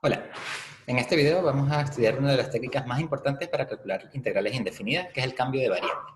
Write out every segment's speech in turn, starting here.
Hola, en este video vamos a estudiar una de las técnicas más importantes para calcular integrales indefinidas, que es el cambio de variable.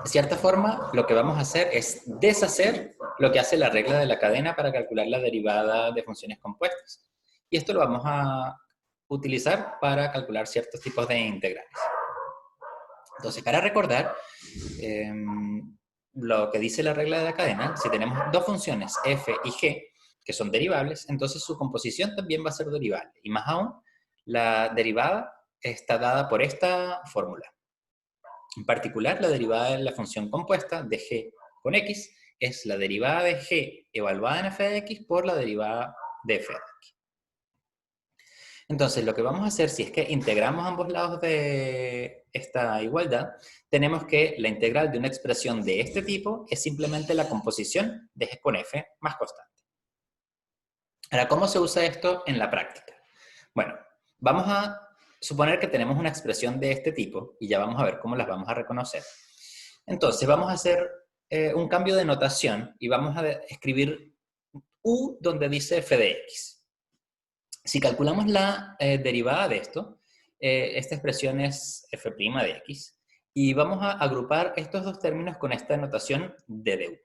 De cierta forma, lo que vamos a hacer es deshacer lo que hace la regla de la cadena para calcular la derivada de funciones compuestas. Y esto lo vamos a utilizar para calcular ciertos tipos de integrales. Entonces, para recordar lo que dice la regla de la cadena, si tenemos dos funciones f y g, que son derivables, entonces su composición también va a ser derivable. Y más aún, la derivada está dada por esta fórmula. En particular, la derivada de la función compuesta de g con x es la derivada de g evaluada en f de x por la derivada de f de x. Entonces, lo que vamos a hacer, si es que integramos ambos lados de esta igualdad, tenemos que la integral de una expresión de este tipo es simplemente la composición de g con f más constante. Ahora, ¿cómo se usa esto en la práctica? Bueno, vamos a suponer que tenemos una expresión de este tipo y ya vamos a ver cómo las vamos a reconocer. Entonces, vamos a hacer un cambio de notación y vamos a escribir u donde dice f de x. Si calculamos la derivada de esto, esta expresión es f' de x, y vamos a agrupar estos dos términos con esta notación de du.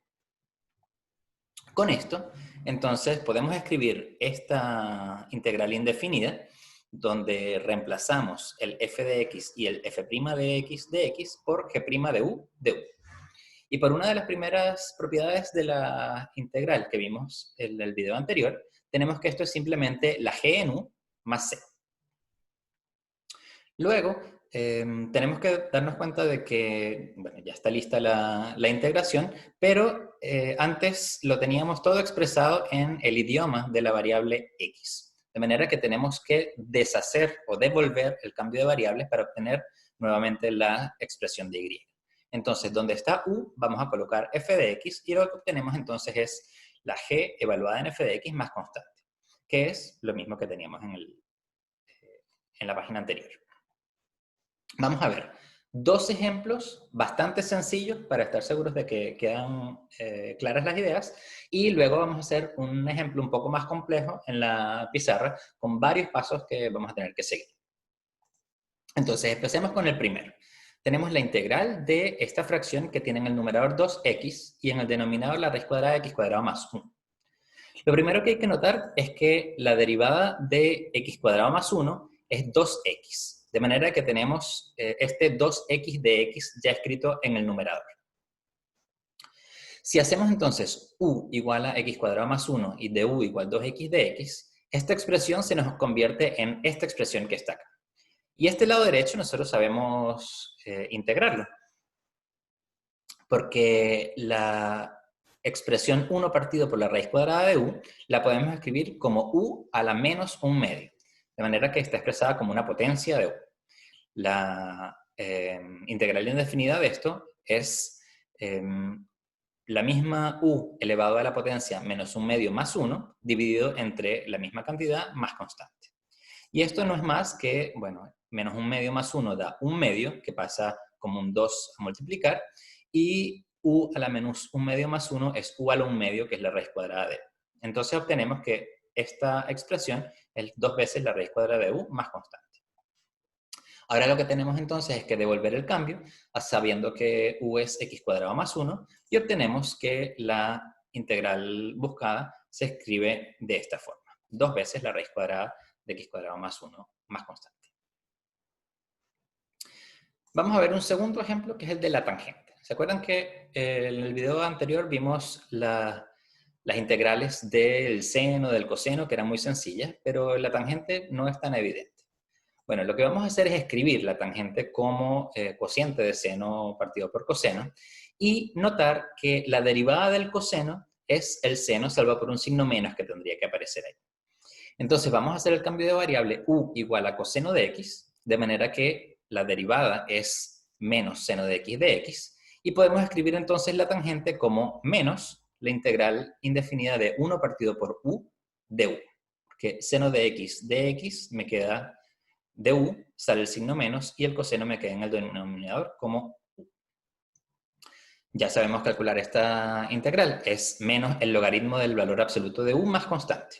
Con esto, entonces, podemos escribir esta integral indefinida, donde reemplazamos el f de x y el f' de x por g' de u de u. Y por una de las primeras propiedades de la integral que vimos en el video anterior, tenemos que esto es simplemente la g en u más c. Luego, tenemos que darnos cuenta de que, bueno, ya está lista la integración, pero antes lo teníamos todo expresado en el idioma de la variable x. De manera que tenemos que deshacer o devolver el cambio de variables para obtener nuevamente la expresión de y. Entonces, donde está u, vamos a colocar f de x, y lo que obtenemos entonces es la g evaluada en f de x más constante, que es lo mismo que teníamos en la página anterior. Vamos a ver dos ejemplos bastante sencillos para estar seguros de que quedan claras las ideas, y luego vamos a hacer un ejemplo un poco más complejo en la pizarra con varios pasos que vamos a tener que seguir. Entonces, empecemos con el primero. Tenemos la integral de esta fracción que tiene en el numerador 2x y en el denominador la raíz cuadrada de x cuadrado más 1. Lo primero que hay que notar es que la derivada de x cuadrado más 1 es 2x. De manera que tenemos este 2x de x ya escrito en el numerador. Si hacemos entonces u igual a x cuadrado más 1 y de u igual 2x de x, esta expresión se nos convierte en esta expresión que está acá. Y este lado derecho nosotros sabemos integrarlo, porque la expresión 1 partido por la raíz cuadrada de u la podemos escribir como u a la menos 1/2, de manera que está expresada como una potencia de u. La integral indefinida de esto es la misma u elevado a la potencia menos 1/2 más 1 dividido entre la misma cantidad más constante. Y esto no es más que, bueno, menos 1/2 más 1 da 1/2, que pasa como un 2 a multiplicar, y u a la menos 1/2 más 1 es u a la 1/2, que es la raíz cuadrada de u. Entonces obtenemos que esta expresión es 2 veces la raíz cuadrada de u más constante. Ahora lo que tenemos entonces es que devolver el cambio, sabiendo que u es x cuadrado más 1, y obtenemos que la integral buscada se escribe de esta forma. 2 veces la raíz cuadrada de x cuadrado más 1 más constante. Vamos a ver un segundo ejemplo, que es el de la tangente. ¿Se acuerdan que en el video anterior vimos las integrales del seno, del coseno, que eran muy sencillas, pero la tangente no es tan evidente? Bueno, lo que vamos a hacer es escribir la tangente como cociente de seno partido por coseno, y notar que la derivada del coseno es el seno salvo por un signo menos que tendría que aparecer ahí. Entonces vamos a hacer el cambio de variable u igual a coseno de x, de manera que la derivada es menos seno de x, y podemos escribir entonces la tangente como menos la integral indefinida de 1 partido por u de u, porque seno de x me queda de u, sale el signo menos, y el coseno me queda en el denominador como u. Ya sabemos calcular esta integral, es menos el logaritmo del valor absoluto de u más constante.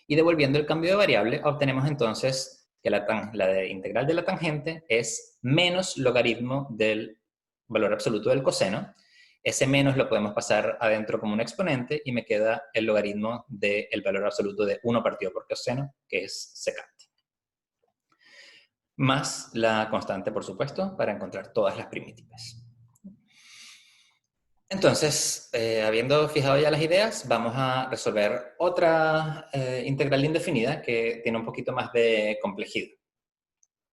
Y devolviendo el cambio de variable, obtenemos entonces que la integral de la tangente es menos logaritmo del valor absoluto del coseno. Ese menos lo podemos pasar adentro como un exponente y me queda el logaritmo del valor absoluto de 1 partido por coseno, que es secante. Más la constante, por supuesto, para encontrar todas las primitivas. Entonces, habiendo fijado ya las ideas, vamos a resolver otra integral indefinida que tiene un poquito más de complejidad.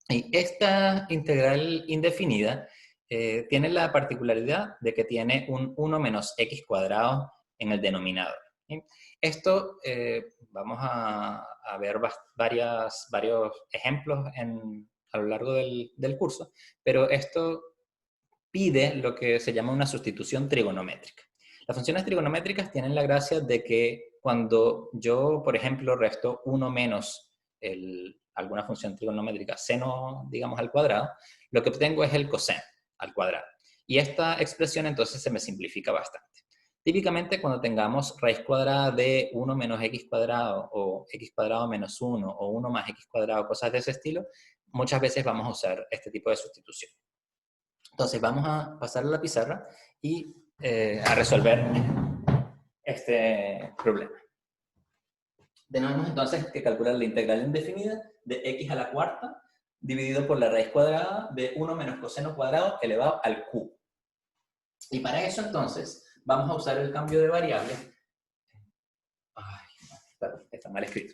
Y esta integral indefinida tiene la particularidad de que tiene un 1 menos x cuadrado en el denominador. ¿Sí? Esto vamos a ver varios ejemplos a lo largo del curso, pero esto pide lo que se llama una sustitución trigonométrica. Las funciones trigonométricas tienen la gracia de que cuando yo, por ejemplo, resto 1 menos alguna función trigonométrica seno, digamos, al cuadrado, lo que obtengo es el coseno al cuadrado. Y esta expresión entonces se me simplifica bastante. Típicamente cuando tengamos raíz cuadrada de 1 menos x cuadrado o x cuadrado menos 1 o 1 más x cuadrado, cosas de ese estilo, muchas veces vamos a usar este tipo de sustitución. Entonces vamos a pasar a la pizarra y a resolver este problema. Tenemos entonces que calcular la integral indefinida de x a la cuarta dividido por la raíz cuadrada de 1 menos coseno cuadrado elevado al cubo. Y para eso entonces vamos a usar el cambio de variable. Ay, está mal escrito.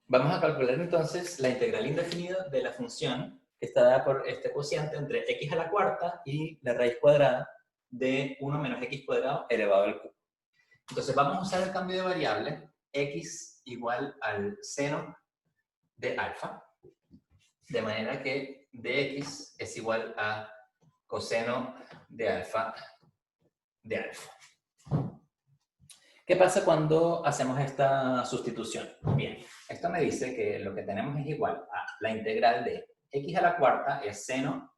Vamos a calcular entonces la integral indefinida de la función que está dada por este cociente entre x a la cuarta y la raíz cuadrada de 1 menos x cuadrado elevado al cubo. Entonces vamos a usar el cambio de variable x igual al seno de alfa, de manera que dx es igual a coseno de alfa de alfa. ¿Qué pasa cuando hacemos esta sustitución? Bien, esto me dice que lo que tenemos es igual a la integral de x a la cuarta es seno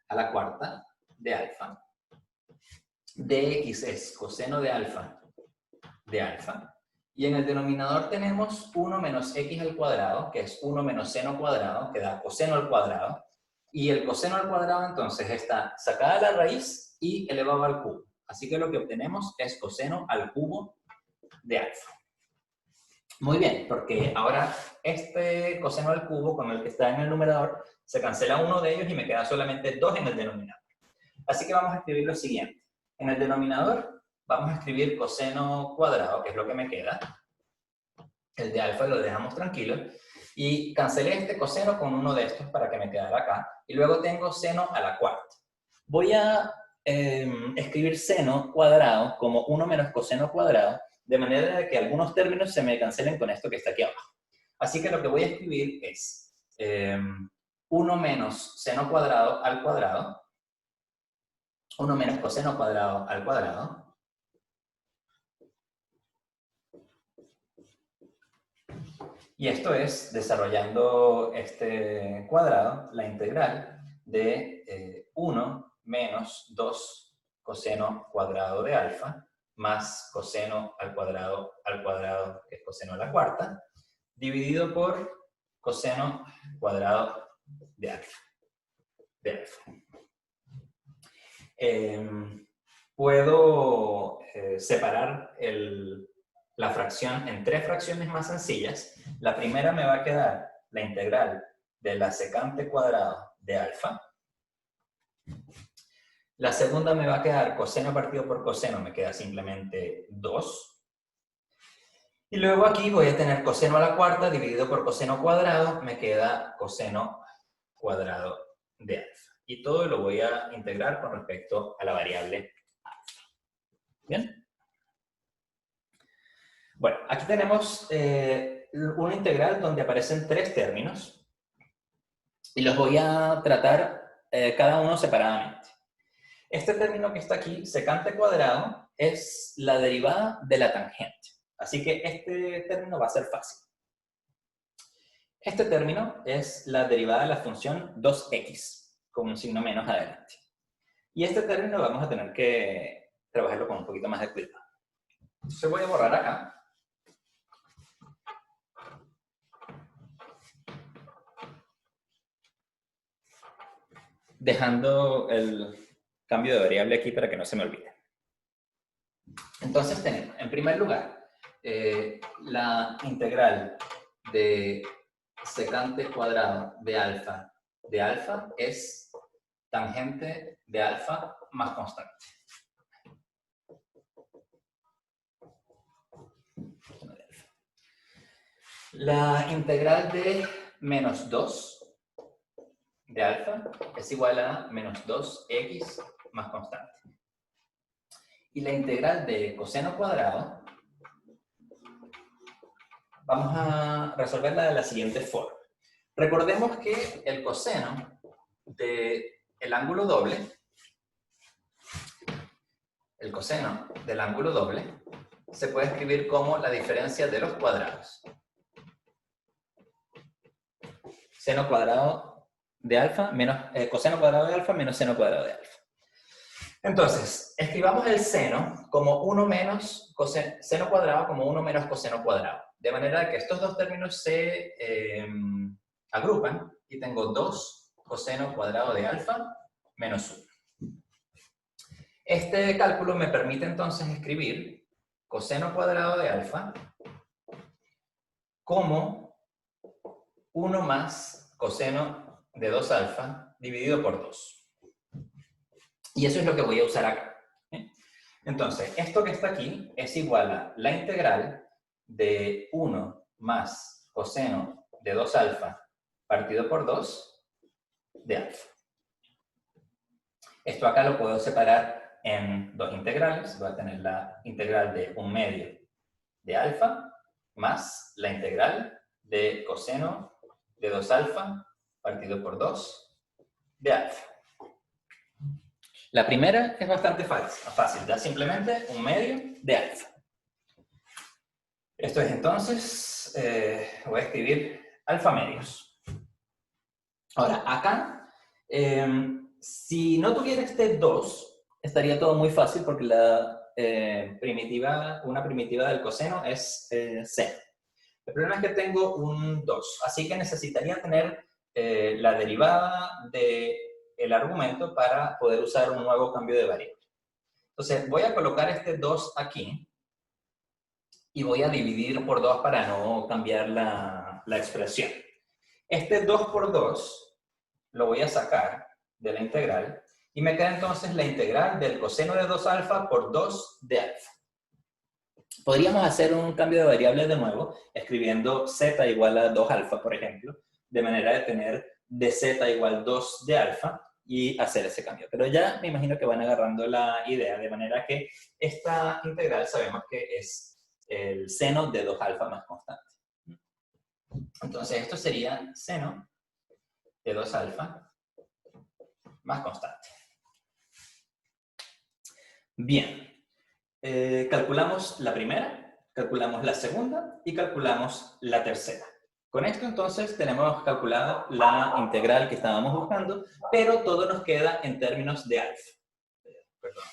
a la cuarta de alfa. Dx es coseno de alfa de alfa. Y en el denominador tenemos 1 menos x al cuadrado, que es 1 menos seno cuadrado, que da coseno al cuadrado. Y el coseno al cuadrado entonces está sacada la raíz y elevado al cubo. Así que lo que obtenemos es coseno al cubo de alfa. Muy bien, porque ahora este coseno al cubo con el que está en el numerador se cancela uno de ellos y me queda solamente 2 en el denominador. Así que vamos a escribir lo siguiente. En el denominador vamos a escribir coseno cuadrado, que es lo que me queda. El de alfa lo dejamos tranquilo. Y cancelé este coseno con uno de estos para que me quedara acá. Y luego tengo seno a la cuarta. Voy a escribir seno cuadrado como 1 menos coseno cuadrado, de manera que algunos términos se me cancelen con esto que está aquí abajo. Así que lo que voy a escribir es 1 menos seno cuadrado al cuadrado, 1 menos coseno cuadrado al cuadrado, y esto es, desarrollando este cuadrado, la integral de 1 menos 2 coseno cuadrado de alfa, más coseno al cuadrado, que es coseno a la cuarta, dividido por coseno cuadrado de alfa. Puedo separar la fracción en 3 fracciones más sencillas. La primera me va a quedar la integral de la secante cuadrado de alfa. La segunda me va a quedar coseno partido por coseno, me queda simplemente 2. Y luego aquí voy a tener coseno a la cuarta dividido por coseno cuadrado, me queda coseno cuadrado de alfa. Y todo lo voy a integrar con respecto a la variable alfa. ¿Bien? Bueno, aquí tenemos una integral donde aparecen 3 términos y los voy a tratar cada uno separadamente. Este término que está aquí, secante cuadrado, es la derivada de la tangente. Así que este término va a ser fácil. Este término es la derivada de la función 2x, con un signo menos adelante. Y este término vamos a tener que trabajarlo con un poquito más de cuidado. Entonces voy a borrar acá. Dejando el cambio de variable aquí para que no se me olvide. Entonces tenemos, en primer lugar, la integral de secante cuadrado de alfa es tangente de alfa más constante. La integral de menos 2 de alfa es igual a menos 2x más constante. Y la integral de coseno cuadrado, vamos a resolverla de la siguiente forma. Recordemos que el coseno del ángulo doble, se puede escribir como la diferencia de los cuadrados. Seno cuadrado de alfa menos coseno cuadrado de alfa menos seno cuadrado de alfa. Entonces, escribamos el seno como 1 menos seno cuadrado como 1 menos coseno cuadrado. De manera que estos dos términos se agrupan y tengo 2 coseno cuadrado de alfa menos 1. Este cálculo me permite entonces escribir coseno cuadrado de alfa como 1 más coseno de 2 alfa dividido por 2. Y eso es lo que voy a usar acá. Entonces, esto que está aquí es igual a la integral de 1 más coseno de 2 alfa partido por 2 de alfa. Esto acá lo puedo separar en dos integrales. Voy a tener la integral de 1/2 de alfa más la integral de coseno de 2 alfa partido por 2 de alfa. La primera es bastante fácil, da simplemente 1/2 de alfa. Esto es entonces, voy a escribir alfa medios. Ahora, acá, si no tuviera este 2, estaría todo muy fácil porque una primitiva del coseno es seno. El problema es que tengo un 2, así que necesitaría tener la derivada del argumento para poder usar un nuevo cambio de variable. Entonces, voy a colocar este 2 aquí y voy a dividir por 2 para no cambiar la expresión. Este 2 por 2 lo voy a sacar de la integral y me queda entonces la integral del coseno de 2 alfa por 2 de alfa. Podríamos hacer un cambio de variable de nuevo, escribiendo z igual a 2 alfa, por ejemplo, de manera de tener dz igual 2 de alfa y hacer ese cambio. Pero ya me imagino que van agarrando la idea, de manera que esta integral sabemos que es el seno de 2 alfa más constante. Entonces esto sería seno de 2 alfa más constante. Bien. Calculamos la primera, calculamos la segunda y calculamos la tercera. Con esto entonces tenemos calculado la integral que estábamos buscando, pero todo nos queda en términos de alfa. Perdón,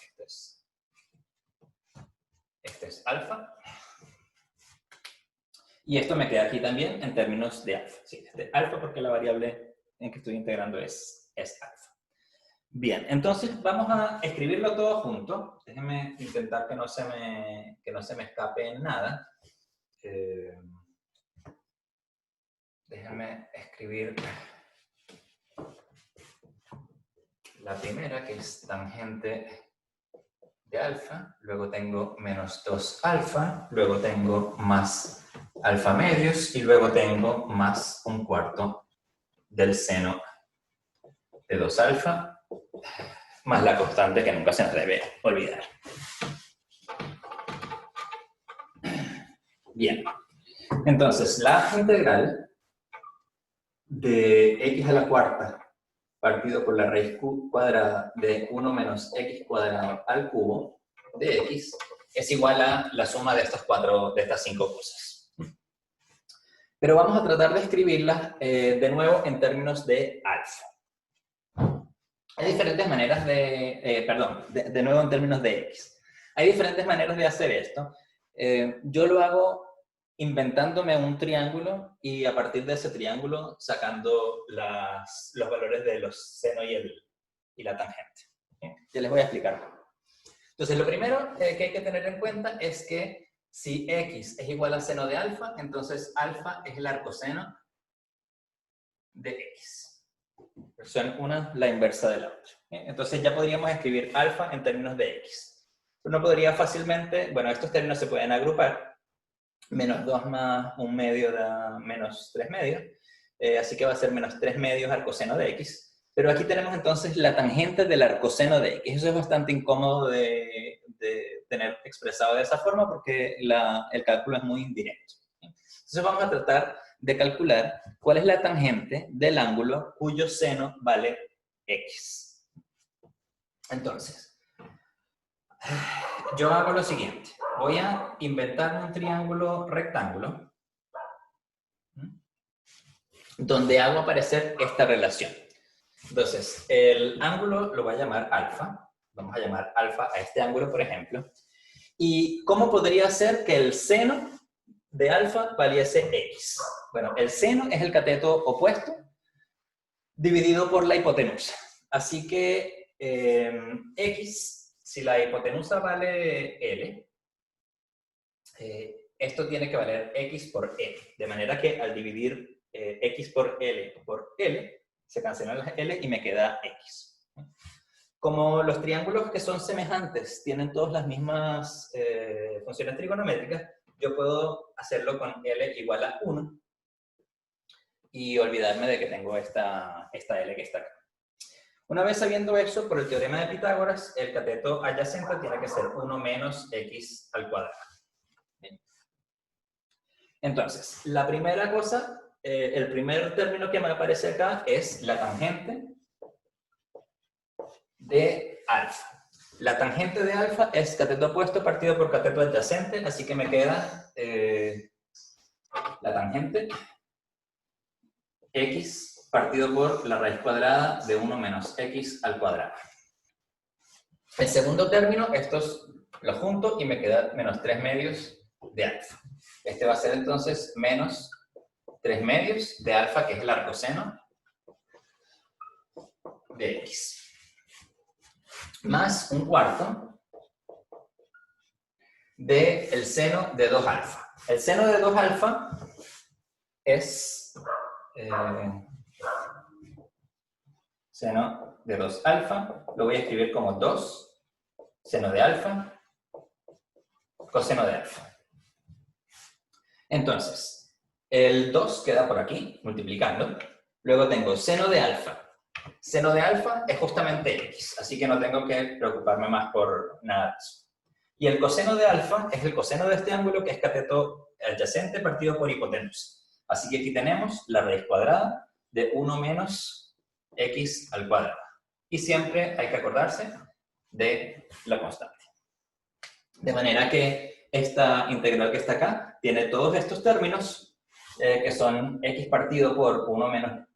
este es alfa. Y esto me queda aquí también en términos de alfa. Sí, este alfa porque la variable en que estoy integrando es alfa. Bien, entonces vamos a escribirlo todo junto. Déjenme intentar que no se me escape nada. Déjenme escribir la primera, que es tangente de alfa. Luego tengo menos 2 alfa. Luego tengo más alfa medios. Y luego tengo más 1/4 del seno de 2 alfa. Más la constante que nunca se nos debe olvidar. Bien, entonces la integral de x a la cuarta partido por la raíz cuadrada de 1 menos x cuadrado al cubo de x es igual a la suma de estas 5 cosas. Pero vamos a tratar de escribirlas de nuevo en términos de alfa. Hay diferentes maneras de nuevo en términos de x. Hay diferentes maneras de hacer esto. Yo lo hago inventándome un triángulo y a partir de ese triángulo sacando los valores de los seno y la tangente. Ya les voy a explicar. Entonces, lo primero que hay que tener en cuenta es que si x es igual a seno de alfa, entonces alfa es el arcoseno de x. Son una la inversa de la otra. Entonces ya podríamos escribir alfa en términos de x. Uno podría fácilmente, bueno, estos términos se pueden agrupar. Menos 2 más 1 medio da menos 3 medios. Así que va a ser menos 3 medios arcoseno de x. Pero aquí tenemos entonces la tangente del arcoseno de x. Eso es bastante incómodo de tener expresado de esa forma porque el cálculo es muy indirecto. Entonces vamos a tratar de calcular cuál es la tangente del ángulo cuyo seno vale x. Entonces, yo hago lo siguiente. Voy a inventar un triángulo rectángulo donde hago aparecer esta relación. Entonces, el ángulo lo voy a llamar alfa. Vamos a llamar alfa a este ángulo, por ejemplo. ¿Y cómo podría ser que el seno de alfa valiese x? Bueno, el seno es el cateto opuesto dividido por la hipotenusa. Así que x, si la hipotenusa vale L, esto tiene que valer x por L. De manera que al dividir x por L, se cancelan las L y me queda x. Como los triángulos que son semejantes tienen todas las mismas funciones trigonométricas, yo puedo hacerlo con L igual a 1 y olvidarme de que tengo esta L que está acá. Una vez sabiendo eso, por el teorema de Pitágoras, el cateto adyacente tiene que ser 1 menos x al cuadrado. Bien. Entonces, la primera cosa, el primer término que me aparece acá es la tangente de alfa. La tangente de alfa es cateto opuesto partido por cateto adyacente, así que me queda la tangente x partido por la raíz cuadrada de 1 menos x al cuadrado. El segundo término, estos los junto y me queda menos 3 medios de alfa. Este va a ser entonces menos 3 medios de alfa, que es el arcoseno de x. Más un cuarto del seno de 2 alfa. El seno de 2 alfa es seno de 2 alfa, lo voy a escribir como 2, seno de alfa, coseno de alfa. Entonces, el 2 queda por aquí, multiplicando. Luego tengo seno de alfa. Seno de alfa es justamente x, así que no tengo que preocuparme más por nada de eso. Y el coseno de alfa es el coseno de este ángulo, que es cateto adyacente partido por hipotenusa. Así que aquí tenemos la raíz cuadrada de 1 menos x al cuadrado. Y siempre hay que acordarse de la constante. De manera que esta integral que está acá tiene todos estos términos que son x partido por 1 menos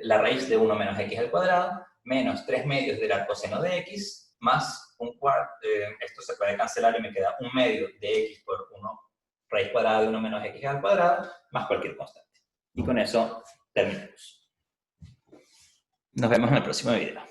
la raíz de 1 menos x al cuadrado, menos 3 medios del arcoseno de x, más un cuarto, esto se puede cancelar y me queda 1 medio de x por 1 raíz cuadrada de 1 menos x al cuadrado, más cualquier constante. Y con eso terminamos. Nos vemos en el próximo video.